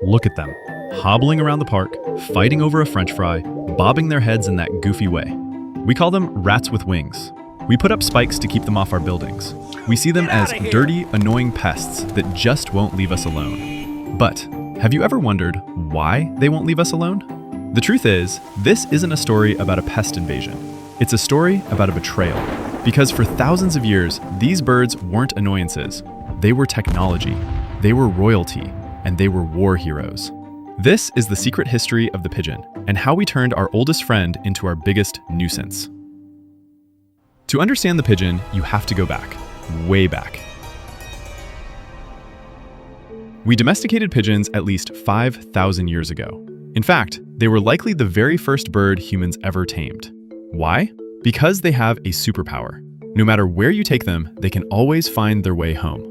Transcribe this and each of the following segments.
Look at them, hobbling around the park, fighting over a French fry, bobbing their heads in that goofy way. We call them rats with wings. We put up spikes to keep them off our buildings. We see them as dirty, annoying pests that just won't leave us alone. But have you ever wondered why they won't leave us alone? The truth is, this isn't a story about a pest invasion. It's a story about a betrayal. Because for thousands of years, these birds weren't annoyances. They were technology, they were royalty, and they were war heroes. This is the secret history of the pigeon and how we turned our oldest friend into our biggest nuisance. To understand the pigeon, you have to go back, way back. We domesticated pigeons at least 5,000 years ago. In fact, they were likely the very first bird humans ever tamed. Why? Because they have a superpower. No matter where you take them, they can always find their way home.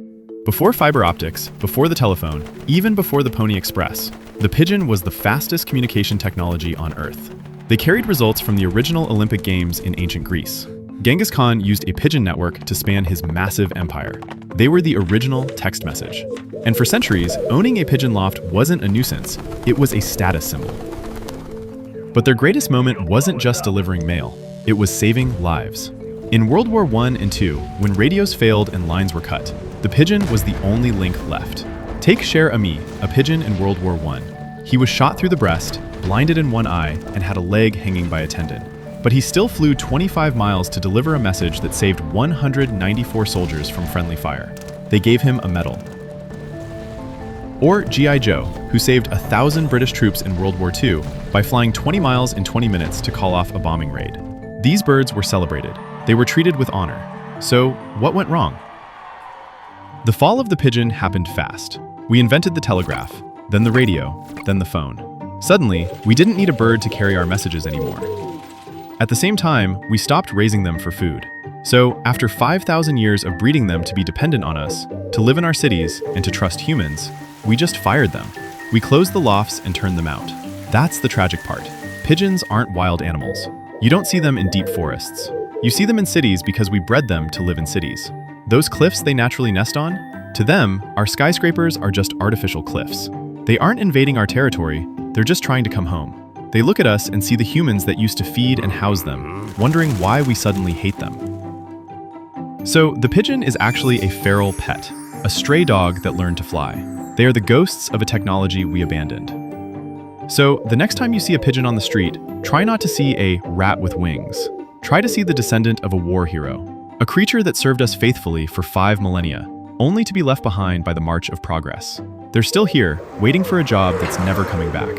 Before fiber optics, before the telephone, even before the Pony Express, the pigeon was the fastest communication technology on Earth. They carried results from the original Olympic Games in ancient Greece. Genghis Khan used a pigeon network to span his massive empire. They were the original text message. And for centuries, owning a pigeon loft wasn't a nuisance, it was a status symbol. But their greatest moment wasn't just delivering mail, it was saving lives. In World War I and II, when radios failed and lines were cut, the pigeon was the only link left. Take Cher Ami, a pigeon in World War I. He was shot through the breast, blinded in one eye, and had a leg hanging by a tendon. But he still flew 25 miles to deliver a message that saved 194 soldiers from friendly fire. They gave him a medal. Or G.I. Joe, who saved 1,000 British troops in World War II by flying 20 miles in 20 minutes to call off a bombing raid. These birds were celebrated. They were treated with honor. So, what went wrong? The fall of the pigeon happened fast. We invented the telegraph, then the radio, then the phone. Suddenly, we didn't need a bird to carry our messages anymore. At the same time, we stopped raising them for food. So, after 5,000 years of breeding them to be dependent on us, to live in our cities, and to trust humans, we just fired them. We closed the lofts and turned them out. That's the tragic part. Pigeons aren't wild animals. You don't see them in deep forests. You see them in cities because we bred them to live in cities. Those cliffs they naturally nest on? To them, our skyscrapers are just artificial cliffs. They aren't invading our territory, they're just trying to come home. They look at us and see the humans that used to feed and house them, wondering why we suddenly hate them. So, the pigeon is actually a feral pet, a stray dog that learned to fly. They are the ghosts of a technology we abandoned. So, the next time you see a pigeon on the street, try not to see a rat with wings. Try to see the descendant of a war hero, a creature that served us faithfully for 5 millennia, only to be left behind by the march of progress. They're still here, waiting for a job that's never coming back.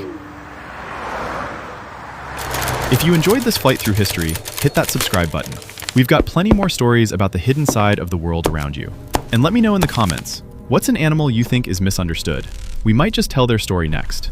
If you enjoyed this flight through history, hit that subscribe button. We've got plenty more stories about the hidden side of the world around you. And let me know in the comments, what's an animal you think is misunderstood? We might just tell their story next.